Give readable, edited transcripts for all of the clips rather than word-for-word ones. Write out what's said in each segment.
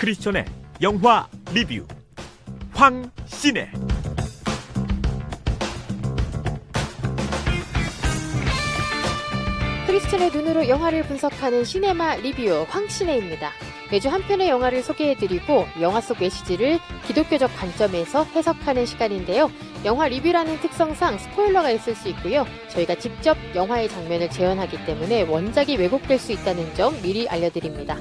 크리스천의 영화 리뷰 황신혜. 크리스천의 눈으로 영화를 분석하는 시네마 리뷰 황신혜입니다. 매주 한 편의 영화를 소개해드리고 영화 속 메시지를 기독교적 관점에서 해석하는 시간인데요. 영화 리뷰라는 특성상 스포일러가 있을 수 있고요. 저희가 직접 영화의 장면을 재현하기 때문에 원작이 왜곡될 수 있다는 점 미리 알려드립니다.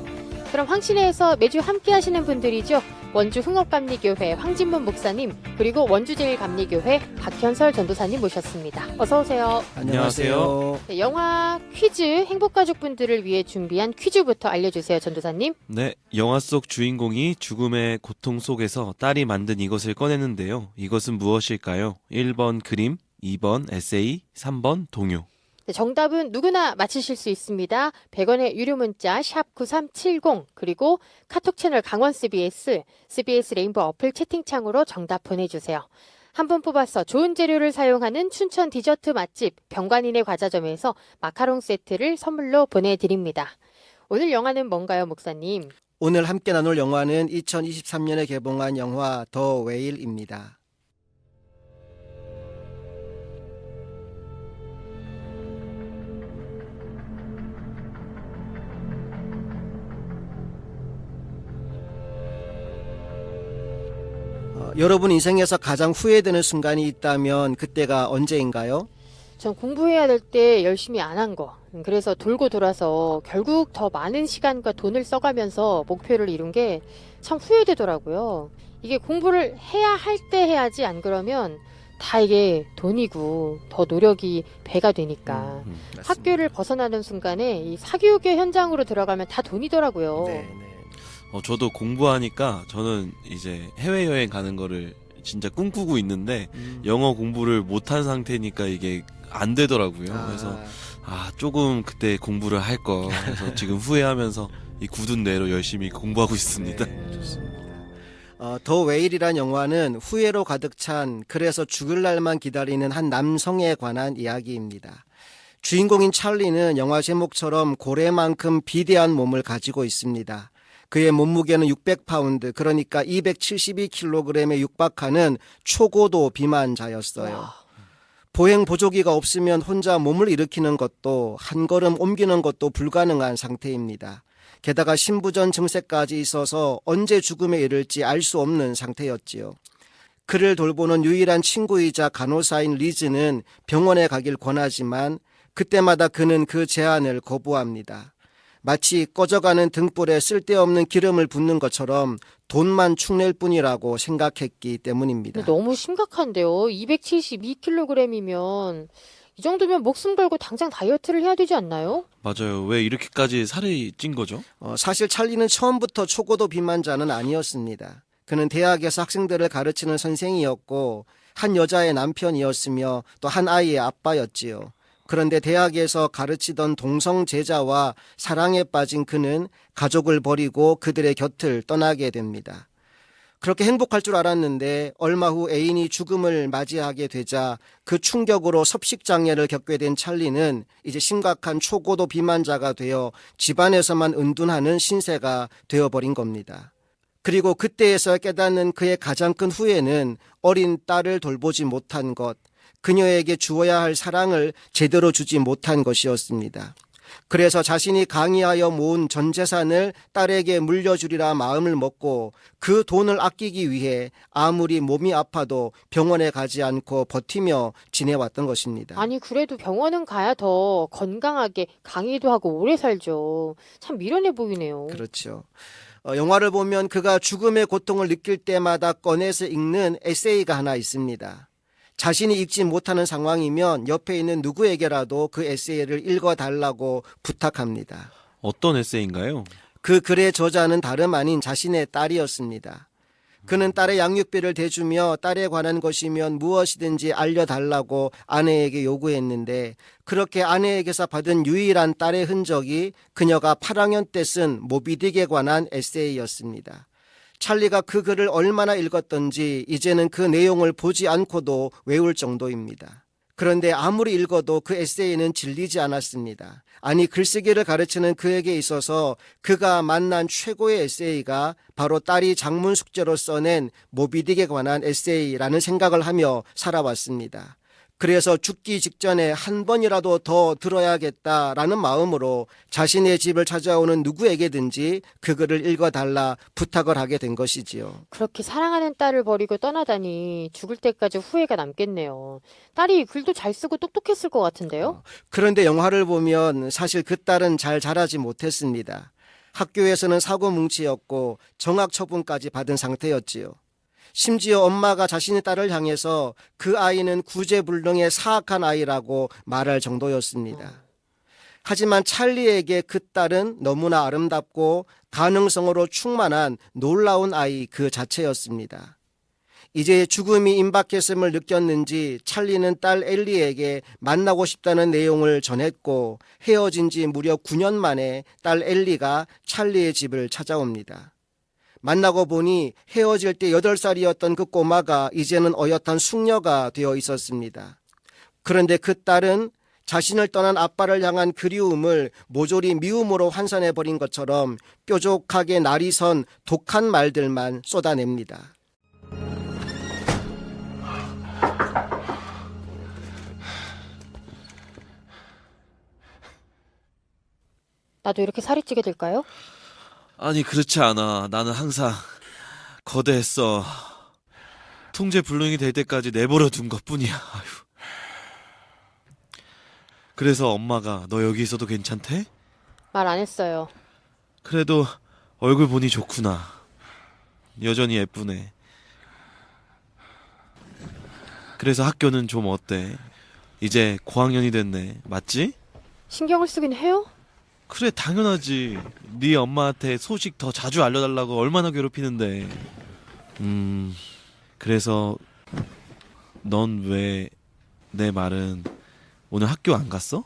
그럼 황신혜에서 매주 함께 하시는 분들이죠. 원주 흥업감리교회 황진문 목사님, 그리고 원주제일감리교회 박현설 전도사님 모셨습니다. 어서 오세요. 안녕하세요. 네, 영화 퀴즈 행복가족분들을 위해 준비한 퀴즈부터 알려주세요, 전도사님. 네, 영화 속 주인공이 죽음의 고통 속에서 딸이 만든 이것을 꺼내는데요. 이것은 무엇일까요? 1번 그림, 2번 에세이, 3번 동요. 네, 정답은 누구나 맞히실 수 있습니다. 100원의 유료 문자 샵 9370, 그리고 카톡 채널 강원 CBS, CBS 레인보우 어플 채팅창으로 정답 보내주세요. 한 분 뽑아서 좋은 재료를 사용하는 춘천 디저트 맛집 병관인의 과자점에서 마카롱 세트를 선물로 보내드립니다. 오늘 영화는 뭔가요, 목사님? 오늘 함께 나눌 영화는 2023년에 개봉한 영화 더 웨일입니다. 여러분 인생에서 가장 후회되는 순간이 있다면 그때가 언제인가요? 전 공부해야 될 때 열심히 안 한 거. 그래서 돌고 돌아서 결국 더 많은 시간과 돈을 써가면서 목표를 이룬 게 참 후회되더라고요. 이게 공부를 해야 할 때 해야지, 안 그러면 다 이게 돈이고 더 노력이 배가 되니까. 학교를 벗어나는 순간에 이 사교육의 현장으로 들어가면 다 돈이더라고요. 네. 저도 공부하니까 저는 이제 해외여행 가는 거를 진짜 꿈꾸고 있는데 영어 공부를 못한 상태니까 이게 안 되더라고요. 그래서 조금 그때 공부를 할 거. 그래서 지금 후회하면서 이 굳은 뇌로 열심히 공부하고 있습니다. 네, 좋습니다. 더 웨일이란 영화는 후회로 가득 찬, 그래서 죽을 날만 기다리는 한 남성에 관한 이야기입니다. 주인공인 찰리는 영화 제목처럼 고래만큼 비대한 몸을 가지고 있습니다. 그의 몸무게는 600파운드, 그러니까 272kg에 육박하는 초고도 비만자였어요. 와. 보행 보조기가 없으면 혼자 몸을 일으키는 것도 한 걸음 옮기는 것도 불가능한 상태입니다. 게다가 신부전 증세까지 있어서 언제 죽음에 이를지 알 수 없는 상태였지요. 그를 돌보는 유일한 친구이자 간호사인 리즈는 병원에 가길 권하지만 그때마다 그는 그 제안을 거부합니다. 마치 꺼져가는 등불에 쓸데없는 기름을 붓는 것처럼 돈만 축낼 뿐이라고 생각했기 때문입니다. 너무 심각한데요. 272kg이면 이 정도면 목숨 걸고 당장 다이어트를 해야 되지 않나요? 맞아요. 왜 이렇게까지 살이 찐 거죠? 사실 찰리는 처음부터 초고도 비만자는 아니었습니다. 그는 대학에서 학생들을 가르치는 선생이었고 한 여자의 남편이었으며 또 한 아이의 아빠였지요. 그런데 대학에서 가르치던 동성 제자와 사랑에 빠진 그는 가족을 버리고 그들의 곁을 떠나게 됩니다. 그렇게 행복할 줄 알았는데 얼마 후 애인이 죽음을 맞이하게 되자 그 충격으로 섭식장애를 겪게 된 찰리는 이제 심각한 초고도 비만자가 되어 집안에서만 은둔하는 신세가 되어버린 겁니다. 그리고 그때에서 깨닫는 그의 가장 큰 후회는 어린 딸을 돌보지 못한 것, 그녀에게 주어야 할 사랑을 제대로 주지 못한 것이었습니다. 그래서 자신이 강의하여 모은 전 재산을 딸에게 물려주리라 마음을 먹고 그 돈을 아끼기 위해 아무리 몸이 아파도 병원에 가지 않고 버티며 지내왔던 것입니다. 아니, 그래도 병원은 가야 더 건강하게 강의도 하고 오래 살죠. 참 미련해 보이네요. 그렇죠. 영화를 보면 그가 죽음의 고통을 느낄 때마다 꺼내서 읽는 에세이가 하나 있습니다. 자신이 읽지 못하는 상황이면 옆에 있는 누구에게라도 그 에세이를 읽어달라고 부탁합니다. 어떤 에세이인가요? 그 글의 저자는 다름 아닌 자신의 딸이었습니다. 그는 딸의 양육비를 대주며 딸에 관한 것이면 무엇이든지 알려달라고 아내에게 요구했는데 그렇게 아내에게서 받은 유일한 딸의 흔적이 그녀가 8학년 때 쓴 모비딕에 관한 에세이였습니다. 찰리가 그 글을 얼마나 읽었던지 이제는 그 내용을 보지 않고도 외울 정도입니다. 그런데 아무리 읽어도 그 에세이는 질리지 않았습니다. 아니, 글쓰기를 가르치는 그에게 있어서 그가 만난 최고의 에세이가 바로 딸이 장문 숙제로 써낸 모비딕에 관한 에세이라는 생각을 하며 살아왔습니다. 그래서 죽기 직전에 한 번이라도 더 들어야겠다라는 마음으로 자신의 집을 찾아오는 누구에게든지 그 글을 읽어달라 부탁을 하게 된 것이지요. 그렇게 사랑하는 딸을 버리고 떠나다니 죽을 때까지 후회가 남겠네요. 딸이 글도 잘 쓰고 똑똑했을 것 같은데요? 그런데 영화를 보면 사실 그 딸은 잘 자라지 못했습니다. 학교에서는 사고뭉치였고 정학 처분까지 받은 상태였지요. 심지어 엄마가 자신의 딸을 향해서 그 아이는 구제불능의 사악한 아이라고 말할 정도였습니다. 하지만 찰리에게 그 딸은 너무나 아름답고 가능성으로 충만한 놀라운 아이 그 자체였습니다. 이제 죽음이 임박했음을 느꼈는지 찰리는 딸 엘리에게 만나고 싶다는 내용을 전했고 헤어진 지 무려 9년 만에 딸 엘리가 찰리의 집을 찾아옵니다. 만나고 보니 헤어질 때 8살이었던 그 꼬마가 이제는 어엿한 숙녀가 되어 있었습니다. 그런데 그 딸은 자신을 떠난 아빠를 향한 그리움을 모조리 미움으로 환산해버린 것처럼 뾰족하게 날이 선 독한 말들만 쏟아냅니다. 나도 이렇게 살이 찌게 될까요? 아니 그렇지 않아. 나는 항상 거대했어. 통제 불능이 될 때까지 내버려 둔 것뿐이야. 아휴. 그래서 엄마가 너 여기 있어도 괜찮대? 말 안 했어요. 그래도 얼굴 보니 좋구나. 여전히 예쁘네. 그래서 학교는 좀 어때? 이제 고학년이 됐네. 맞지? 신경을 쓰긴 해요? 그래 당연하지. 네 엄마한테 소식 더 자주 알려달라고 얼마나 괴롭히는데. 그래서 넌 왜 내 말은 오늘 학교 안 갔어?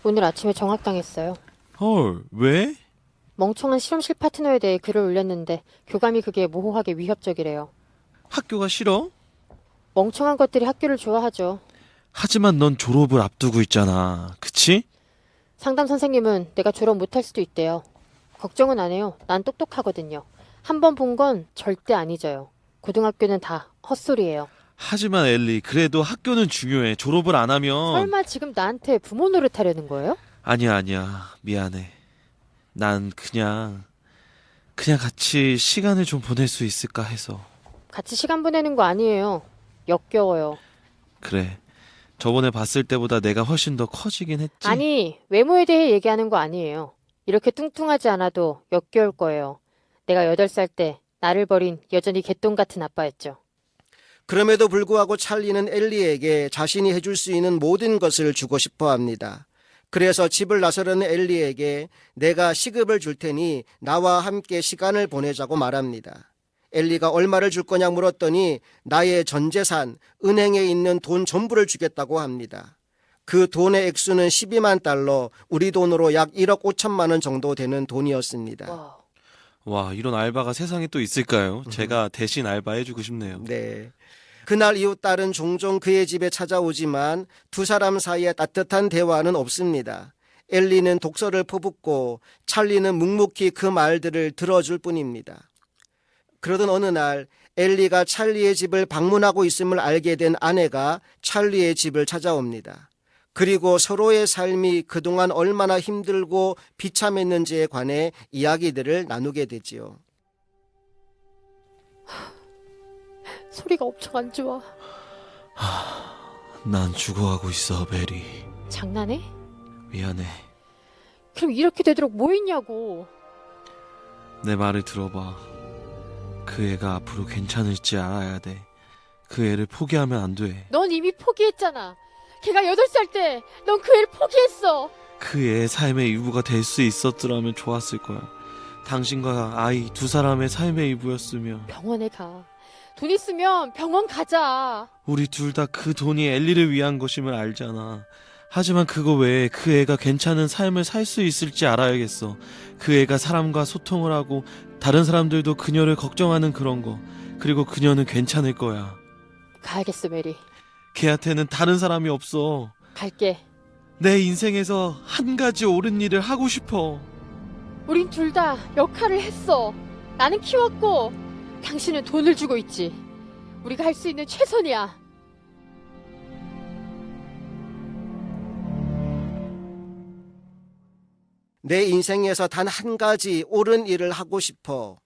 오늘 아침에 정학당했어요. 헐 왜? 멍청한 실험실 파트너에 대해 글을 올렸는데 교감이 그게 모호하게 위협적이래요. 학교가 싫어? 멍청한 것들이 학교를 좋아하죠. 하지만 넌 졸업을 앞두고 있잖아. 그치? 상담 선생님은 내가 졸업 못할 수도 있대요. 걱정은 안 해요. 난 똑똑하거든요. 한 번 본 건 절대 안 잊어요. 고등학교는 다 헛소리예요. 하지만 엘리 그래도 학교는 중요해. 졸업을 안 하면 설마 지금 나한테 부모 노릇하려는 거예요? 아니야 미안해. 난 그냥 같이 시간을 좀 보낼 수 있을까 해서. 같이 시간 보내는 거 아니에요. 역겨워요. 그래 저번에 봤을 때보다 내가 훨씬 더 커지긴 했지. 아니, 외모에 대해 얘기하는 거 아니에요. 이렇게 뚱뚱하지 않아도 역겨울 거예요. 내가 8살 때 나를 버린 여전히 개똥 같은 아빠였죠. 그럼에도 불구하고 찰리는 엘리에게 자신이 해줄 수 있는 모든 것을 주고 싶어 합니다. 그래서 집을 나서려는 엘리에게 내가 시급을 줄 테니 나와 함께 시간을 보내자고 말합니다. 엘리가 얼마를 줄 거냐 물었더니 나의 전 재산, 은행에 있는 돈 전부를 주겠다고 합니다. 그 돈의 액수는 12만 달러, 우리 돈으로 약 1억 5천만 원 정도 되는 돈이었습니다. 와 이런 알바가 세상에 또 있을까요? 제가 대신 알바해주고 싶네요. 네. 그날 이후 딸은 종종 그의 집에 찾아오지만 두 사람 사이에 따뜻한 대화는 없습니다. 엘리는 독서를 퍼붓고 찰리는 묵묵히 그 말들을 들어줄 뿐입니다. 그러던 어느 날 엘리가 찰리의 집을 방문하고 있음을 알게 된 아내가 찰리의 집을 찾아옵니다. 그리고 서로의 삶이 그동안 얼마나 힘들고 비참했는지에 관해 이야기들을 나누게 되지요. 소리가 엄청 안 좋아. 난 죽어가고 있어 베리. 장난해? 미안해. 그럼 이렇게 되도록 뭐 했냐고. 내 말을 들어봐. 그 애가 앞으로 괜찮을지 알아야 돼. 그 애를 포기하면 안 돼. 넌 이미 포기했잖아. 걔가 8살 때 넌 그 애를 포기했어. 그 애의 삶의 일부가 될 수 있었더라면 좋았을 거야. 당신과 아이 두 사람의 삶의 일부였으면. 병원에 가. 돈 있으면 병원 가자. 우리 둘 다 그 돈이 엘리를 위한 것임을 알잖아. 하지만 그거 외에 그 애가 괜찮은 삶을 살 수 있을지 알아야겠어. 그 애가 사람과 소통을 하고 다른 사람들도 그녀를 걱정하는 그런 거. 그리고 그녀는 괜찮을 거야. 가야겠어, 메리. 걔한테는 다른 사람이 없어. 갈게. 내 인생에서 한 가지 옳은 일을 하고 싶어. 우린 둘 다 역할을 했어. 나는 키웠고 당신은 돈을 주고 있지. 우리가 할 수 있는 최선이야. 내 인생에서 단 한 가지 옳은 일을 하고 싶어.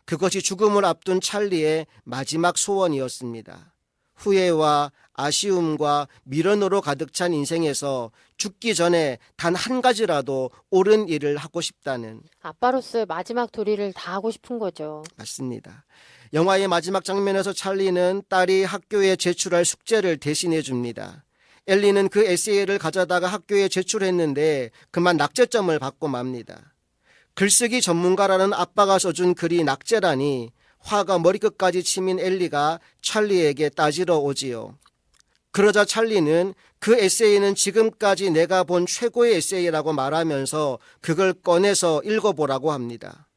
그것이 죽음을 앞둔 찰리의 마지막 소원이었습니다. 후회와 아쉬움과 미련으로 가득 찬 인생에서 죽기 전에 단 한 가지라도 옳은 일을 하고 싶다는. 아빠로서의 마지막 도리를 다 하고 싶은 거죠. 맞습니다. 영화의 마지막 장면에서 찰리는 딸이 학교에 제출할 숙제를 대신해 줍니다. 엘리는 그 에세이를 가져다가 학교에 제출했는데 그만 낙제점을 받고 맙니다. 글쓰기 전문가라는 아빠가 써준 글이 낙제라니 화가 머리끝까지 치민 엘리가 찰리에게 따지러 오지요. 그러자 찰리는 그 에세이는 지금까지 내가 본 최고의 에세이라고 말하면서 그걸 꺼내서 읽어보라고 합니다.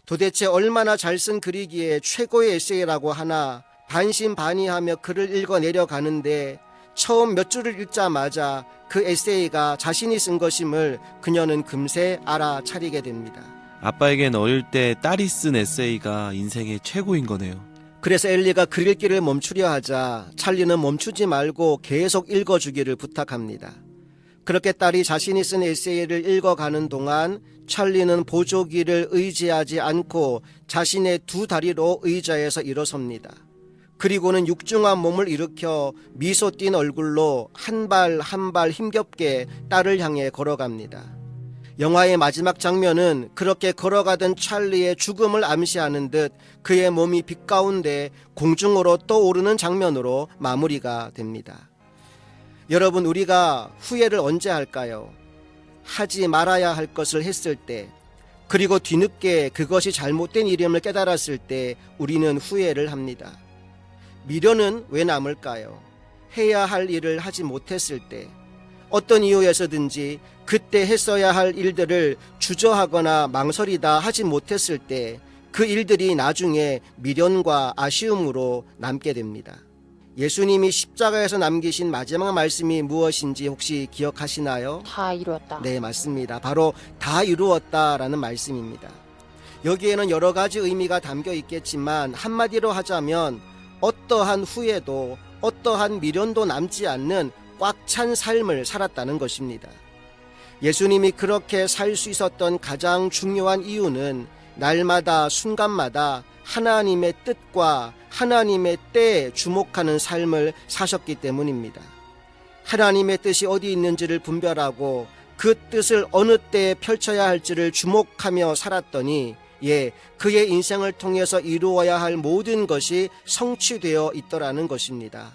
도대체 얼마나 잘 쓴 글이기에 최고의 에세이라고 하나 반신반의하며 글을 읽어 내려가는데 처음 몇 줄을 읽자마자 그 에세이가 자신이 쓴 것임을 그녀는 금세 알아차리게 됩니다. 아빠에겐 어릴 때 딸이 쓴 에세이가 인생의 최고인 거네요. 그래서 엘리가 글 읽기를 멈추려 하자 찰리는 멈추지 말고 계속 읽어주기를 부탁합니다. 그렇게 딸이 자신이 쓴 에세이를 읽어가는 동안 찰리는 보조기를 의지하지 않고 자신의 두 다리로 의자에서 일어섭니다. 그리고는 육중한 몸을 일으켜 미소 띤 얼굴로 한 발 한 발 힘겹게 딸을 향해 걸어갑니다. 영화의 마지막 장면은 그렇게 걸어가던 찰리의 죽음을 암시하는 듯 그의 몸이 빛 가운데 공중으로 떠오르는 장면으로 마무리가 됩니다. 여러분, 우리가 후회를 언제 할까요? 하지 말아야 할 것을 했을 때, 그리고 뒤늦게 그것이 잘못된 일임을 깨달았을 때 우리는 후회를 합니다. 미련은 왜 남을까요? 해야 할 일을 하지 못했을 때, 어떤 이유에서든지 그때 했어야 할 일들을 주저하거나 망설이다 하지 못했을 때 그 일들이 나중에 미련과 아쉬움으로 남게 됩니다. 예수님이 십자가에서 남기신 마지막 말씀이 무엇인지 혹시 기억하시나요? 다 이루었다. 네, 맞습니다. 바로 다 이루었다라는 말씀입니다. 여기에는 여러 가지 의미가 담겨 있겠지만 한마디로 하자면 어떠한 후회도 어떠한 미련도 남지 않는 꽉 찬 삶을 살았다는 것입니다. 예수님이 그렇게 살 수 있었던 가장 중요한 이유는 날마다 순간마다 하나님의 뜻과 하나님의 때에 주목하는 삶을 사셨기 때문입니다. 하나님의 뜻이 어디 있는지를 분별하고 그 뜻을 어느 때에 펼쳐야 할지를 주목하며 살았더니 그의 인생을 통해서 이루어야 할 모든 것이 성취되어 있더라는 것입니다.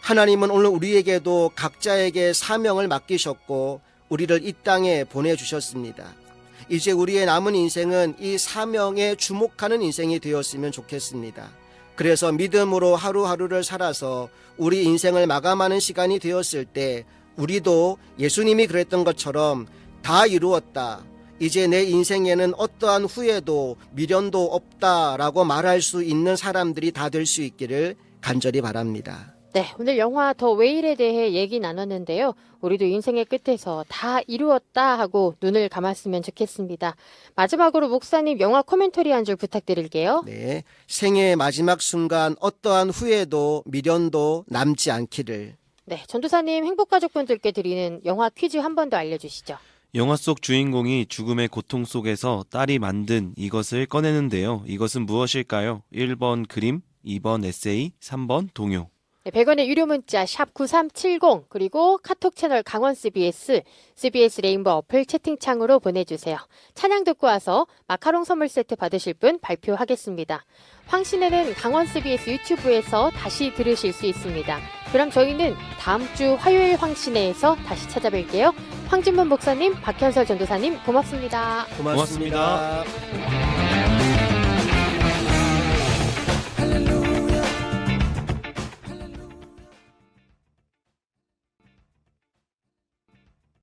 하나님은 오늘 우리에게도 각자에게 사명을 맡기셨고 우리를 이 땅에 보내주셨습니다. 이제 우리의 남은 인생은 이 사명에 주목하는 인생이 되었으면 좋겠습니다. 그래서 믿음으로 하루하루를 살아서 우리 인생을 마감하는 시간이 되었을 때 우리도 예수님이 그랬던 것처럼 다 이루었다, 이제 내 인생에는 어떠한 후회도 미련도 없다라고 말할 수 있는 사람들이 다 될 수 있기를 간절히 바랍니다. 네, 오늘 영화 더 웨일에 대해 얘기 나눴는데요. 우리도 인생의 끝에서 다 이루었다 하고 눈을 감았으면 좋겠습니다. 마지막으로 목사님 영화 코멘터리 한 줄 부탁드릴게요. 네, 생애의 마지막 순간 어떠한 후회도 미련도 남지 않기를. 네, 전도사님 행복가족분들께 드리는 영화 퀴즈 한 번 더 알려주시죠. 영화 속 주인공이 죽음의 고통 속에서 딸이 만든 이것을 꺼내는데요. 이것은 무엇일까요? 1번 그림, 2번 에세이, 3번 동요. 네, 100원의 유료 문자 샵 9370 그리고 카톡 채널 강원 CBS, CBS 레인보 어플 채팅창으로 보내주세요. 찬양 듣고 와서 마카롱 선물 세트 받으실 분 발표하겠습니다. 황신혜는 강원 CBS 유튜브에서 다시 들으실 수 있습니다. 그럼 저희는 다음 주 화요일 황신혜에서 다시 찾아뵐게요. 황진문 목사님, 박현설 전도사님 고맙습니다. 고맙습니다.